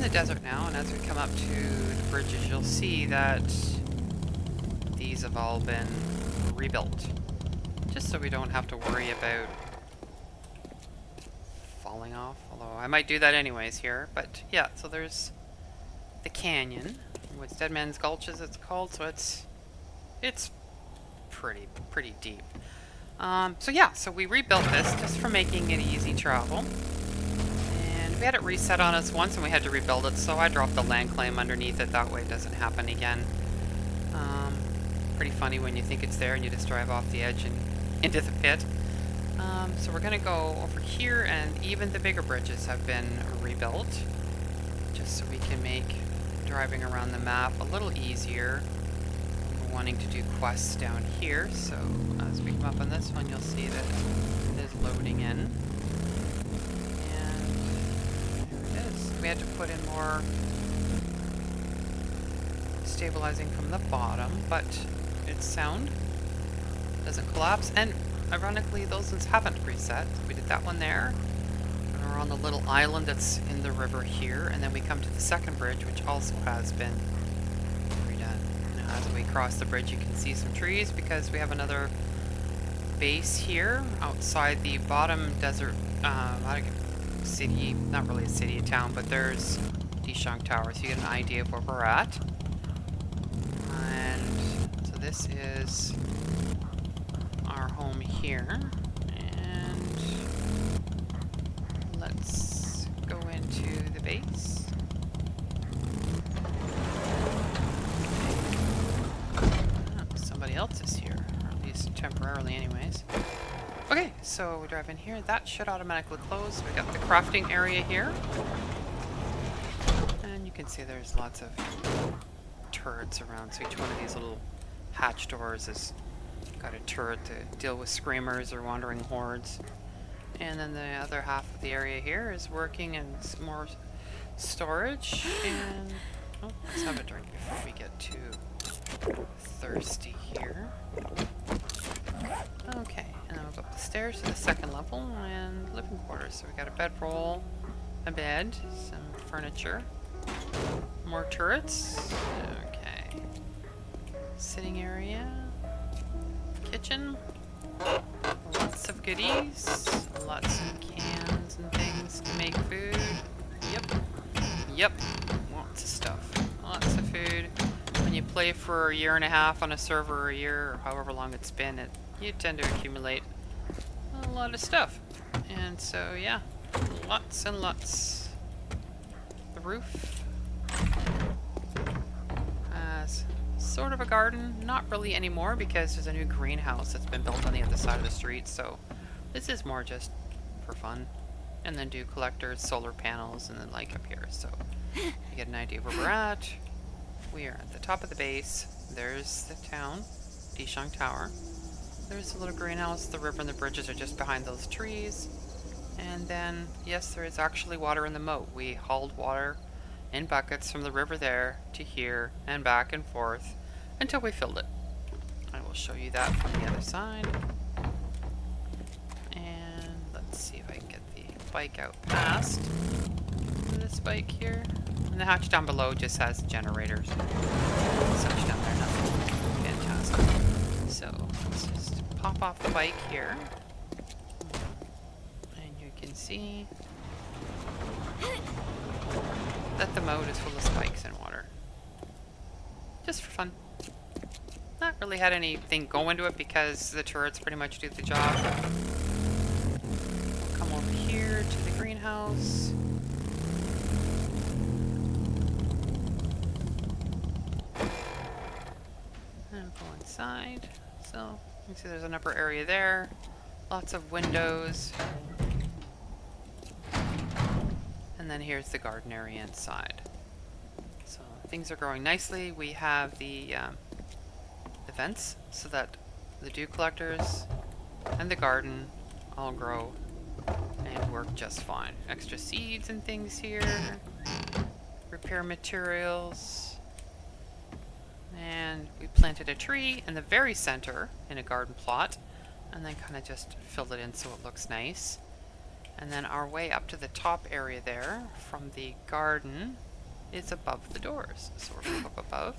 in the desert now, and as we come up to the bridges, you'll see that these have all been rebuilt. Just so we don't have to worry about falling off, although I might do that anyways here. But yeah, so there's the canyon, which Dead Man's Gulch as it's called, so it's pretty deep. So yeah, so we rebuilt this just for making it easy travel. And we had it reset on us once and we had to rebuild it, so I dropped the land claim underneath it, that way it doesn't happen again. Pretty funny when you think it's there and you just drive off the edge and into the pit. So we're gonna go over here, and even the bigger bridges have been rebuilt, just so we can make driving around the map a little easier. We're wanting to do quests down here, so as we come up on this one, you'll see that it is loading in. And there it is. We had to put in more stabilizing from the bottom, but it's sound. Doesn't collapse, and ironically those ones haven't reset. We did that one there, and we're on the little island that's in the river here, and then we come to the second bridge, which also has been redone. Now as we cross the bridge, you can see some trees because we have another base here outside the bottom desert city, not really a city, a town, but there's Dishang Tower, so you get an idea of where we're at. And so this is our home here, and let's go into the base. Oh, somebody else is here, or at least temporarily anyways. Okay, so we drive in here. That should automatically close. We got the crafting area here, and you can see there's lots of turrets around, so each one of these little hatch doors is got a turret to deal with screamers or wandering hordes. And then the other half of the area here is working and more storage. And oh, let's have a drink before we get too thirsty here. Okay, and then we'll go up the stairs to the second level and living quarters. So we got a bedroll, a bed, some furniture, more turrets. Okay, sitting area. Kitchen, lots of goodies, lots of cans and things to make food. Yep, lots of stuff, lots of food. When you play for a year and a half on a server, or a year, or however long it's been, you tend to accumulate a lot of stuff. And so yeah, lots and lots. The roof has sort of a garden, not really anymore because there's a new greenhouse that's been built on the other side of the street, so this is more just for fun. And then do collectors, solar panels, and then like up here, so you get an idea where we're at. We are at the top of the base. There's the town, Dishang Tower. There's the little greenhouse, the river and the bridges are just behind those trees. And then, yes, there is actually water in the moat. We hauled water in buckets from the river there to here and back and forth until we filled it. I will show you that from the other side. And let's see if I can get the bike out past this bike here. And the hatch down below just has generators. Such down there, nothing fantastic. So let's just pop off the bike here. And you can see that the moat is full of spikes and water. Just for fun. Not really had anything go into it because the turrets pretty much do the job. We'll come over here to the greenhouse. And go inside. So you can see there's an upper area there. Lots of windows. And then here's the garden area inside. So things are growing nicely. We have the vents so that the dew collectors and the garden all grow and work just fine. Extra seeds and things here. Repair materials. And we planted a tree in the very center in a garden plot and then kind of just filled it in so it looks nice. And then our way up to the top area there from the garden is above the doors. So we're going to go up above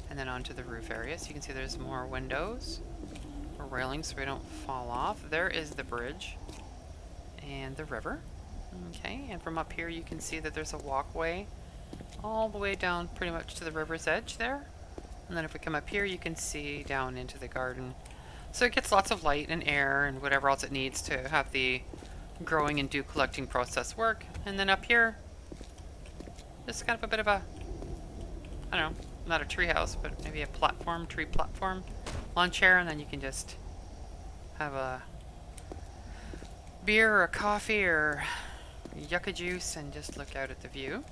and then onto the roof area. So you can see there's more windows or railings so we don't fall off. There is the bridge and the river. Okay, and from up here you can see that there's a walkway all the way down pretty much to the river's edge there. And then if we come up here you can see down into the garden. So it gets lots of light and air and whatever else it needs to have the growing and dew collecting process work. And then up here, just kind of a bit of a, I don't know, not a tree house, but maybe a platform, tree platform, lawn chair, and then you can just have a beer or a coffee or yucca juice and just look out at the view.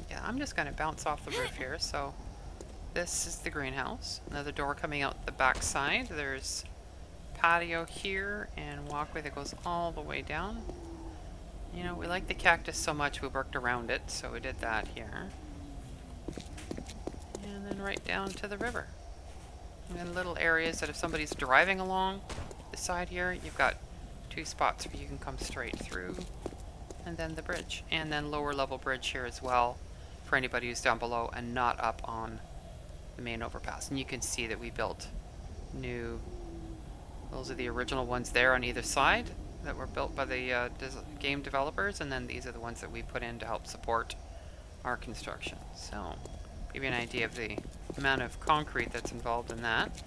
Yeah, I'm just going to bounce off the roof here. So this is the greenhouse. Another door coming out the back side. There's patio here and walkway that goes all the way down. You know, we like the cactus so much we worked around it, so we did that here. And then right down to the river. And then little areas that if somebody's driving along the side here, you've got 2 spots where you can come straight through. And then the bridge. And then lower level bridge here as well for anybody who's down below and not up on the main overpass. And you can see that we built new, those are the original ones there on either side that were built by the game developers, and then these are the ones that we put in to help support our construction. So, give you an idea of the amount of concrete that's involved in that.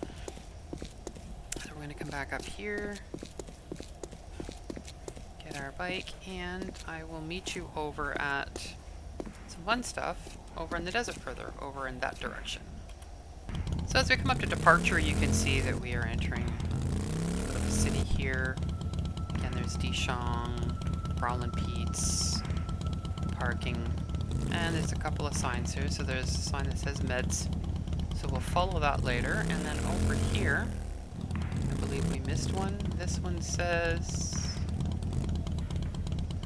So we're going to come back up here, get our bike, and I will meet you over at some fun stuff over in the desert further, over in that direction. So as we come up to departure, you can see that we are entering the city here. Again, there's Dishong, Browland Pete's, parking, and there's a couple of signs here. So there's a sign that says meds. So we'll follow that later. And then over here, I believe we missed one. This one says,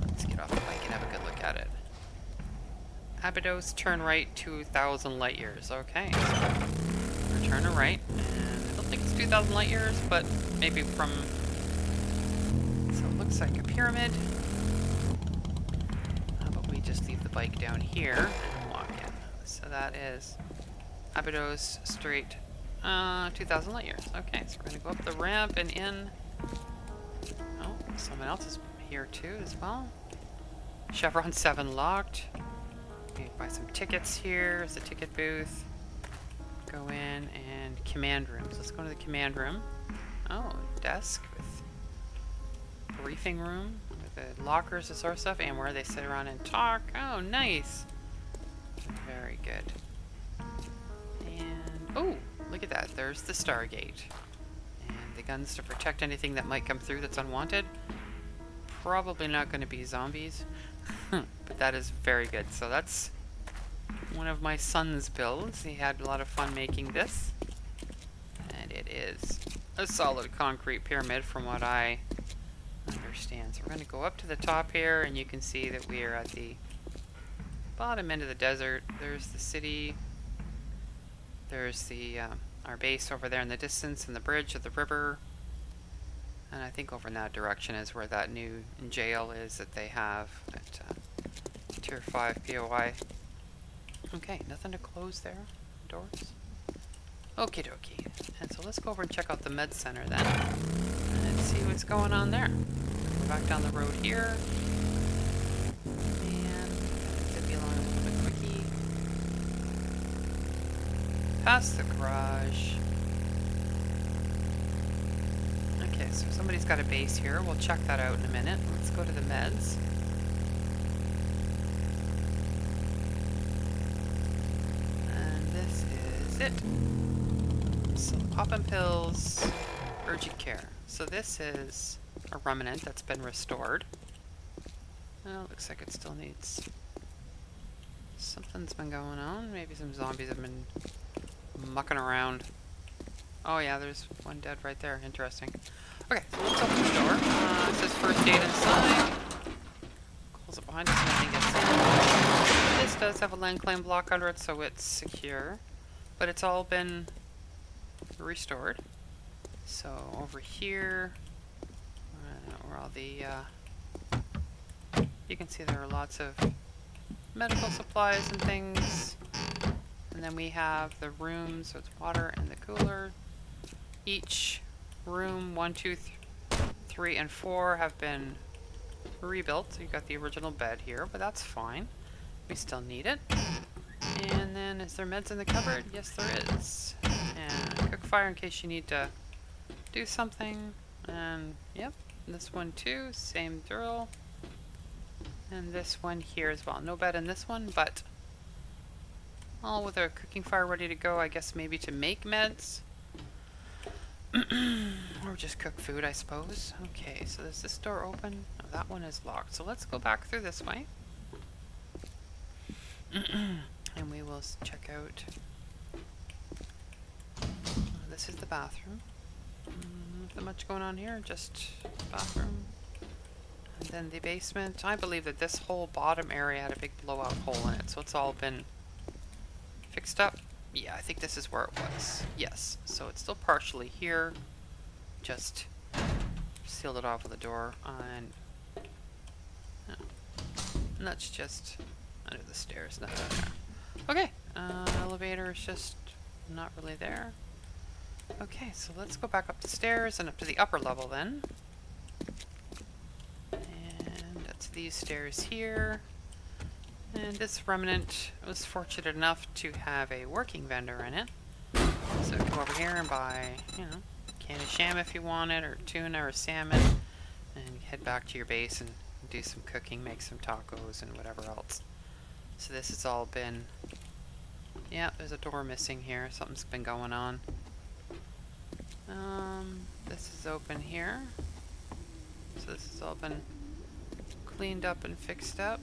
let's get off the bike and have a good look at it. Abydos, turn right 2,000 light years. Okay, so we're turning right, and I don't think it's 2,000 light years, but maybe from, so it looks like a pyramid. How about we just leave the bike down here and walk in? So that is Abydos straight 2,000 light years. Okay, so we're going to go up the ramp and in. Oh, someone else is here too as well. Chevron 7 locked. We buy some tickets here. There's a ticket booth. Go in and command rooms. Let's go to the command room. Oh, desk with briefing room with the lockers, the sort of stuff, and where they sit around and talk. Oh, nice. Very good. And oh, look at that. There's the Stargate. And the guns to protect anything that might come through that's unwanted. Probably not going to be zombies. But that is very good. So that's one of my son's builds. He had a lot of fun making this. And it is a solid concrete pyramid from what I understand. So we're going to go up to the top here, and you can see that we are at the bottom end of the desert. There's the city. There's the our base over there in the distance, and the bridge of the river. And I think over in that direction is where that new jail is that they have at Tier 5 POI. Okay, nothing to close there. Doors. Okie dokie. And so let's go over and check out the med center then. And see what's going on there. Go back down the road here. And zip you along a little bit quickie. Past the garage. Okay, so somebody's got a base here. We'll check that out in a minute. Let's go to the meds. And this is it. So poppin' pills, urgent care. So this is a remnant that's been restored. Well, looks like it still needs... Something's been going on. Maybe some zombies have been mucking around. Oh yeah, there's one dead right there. Interesting. Okay, so let's open the door. It says first aid inside. Close it behind us and nothing gets in. This does have a land claim block under it, so it's secure. But it's all been restored. So over here, where all the... you can see there are lots of medical supplies and things. And then we have the rooms, so it's water and the cooler. Each room 1, 2, 3, and 4 have been rebuilt. So you got the original bed here, but that's fine. We still need it. And then is there meds in the cupboard? Yes, there is. And cook fire in case you need to do something. And yep, this one too, same drill. And this one here as well. No bed in this one, but all with a cooking fire ready to go, I guess maybe to make meds. Or just cook food, I suppose. Okay, so is this door open? No, that one is locked. So let's go back through this way. And we will check out. This is the bathroom. Nothing much going on here, just bathroom. And then the basement. I believe that this whole bottom area had a big blowout hole in it, so it's all been fixed up. Yeah, I think this is where it was. Yes, so it's still partially here. Just sealed it off with a door, and that's just under the stairs, nothing there. Okay, elevator is just not really there. Okay, so let's go back up the stairs and up to the upper level then. And that's these stairs here. And this remnant was fortunate enough to have a working vendor in it. So come over here and buy, you know, a can of sham if you want it, or tuna or salmon, and head back to your base and do some cooking, make some tacos and whatever else. So this has all been, yeah, there's a door missing here. Something's been going on. This is open here. So this has all been cleaned up and fixed up.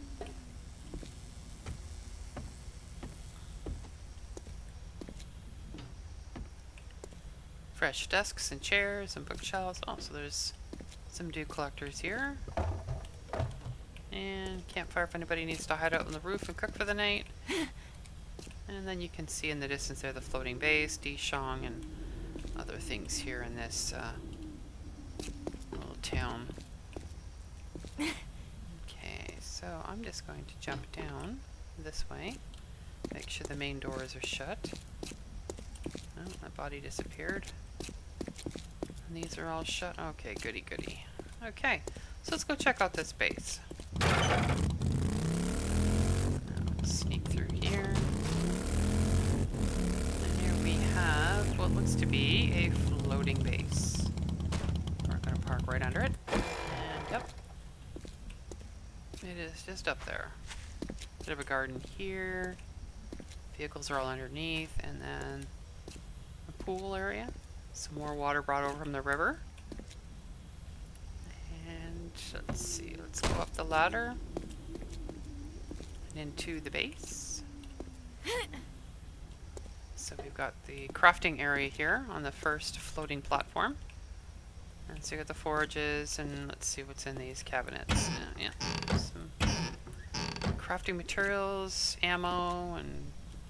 Fresh desks and chairs and bookshelves. Oh, so there's some dew collectors here. And campfire if anybody needs to hide out on the roof and cook for the night. And then you can see in the distance there the floating base, Dishong, and other things here in this little town. Okay, so I'm just going to jump down this way. Make sure the main doors are shut. Oh, my body disappeared. And these are all shut. Okay, goody goody. Okay, so let's go check out this base. Now, let's sneak through here. And here we have what looks to be a floating base. We're going to park right under it. And yep, it is just up there. Bit of a garden here. Vehicles are all underneath, and then a pool area. Some more water brought over from the river. And let's see, let's go up the ladder and into the base. So we've got the crafting area here on the first floating platform. And so you got the forages, and let's see what's in these cabinets. Yeah, some crafting materials, ammo, and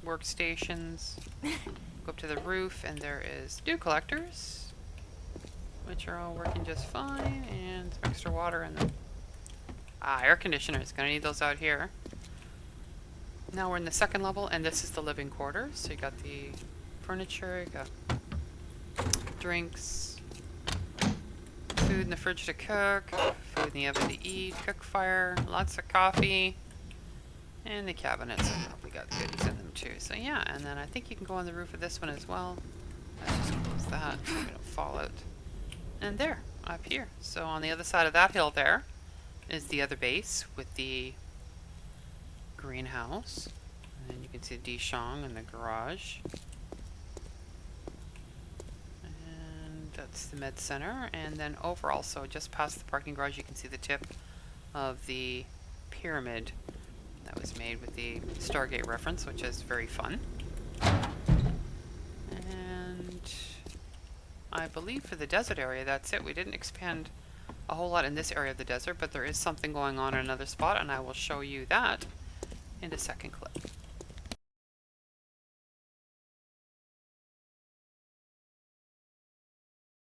workstations. Go up to the roof, and there is dew collectors, which are all working just fine, and some extra water in them. Air conditioners. Gonna need those out here. Now we're in the second level, and this is the living quarters. So you got the furniture, you got drinks, food in the fridge to cook, food in the oven to eat, cook fire, lots of coffee, and the cabinets have probably got goodies in them too. So yeah, and then I think you can go on the roof of this one as well. Let's just close that so we don't fall out. And there, up here. So on the other side of that hill there is the other base with the greenhouse. And then you can see the Dishong and the garage. And that's the med center. And then over also, just past the parking garage, you can see the tip of the pyramid that was made with the Stargate reference, which is very fun. And I believe for the desert area, that's it. We didn't expand a whole lot in this area of the desert, but there is something going on in another spot, and I will show you that in a second clip.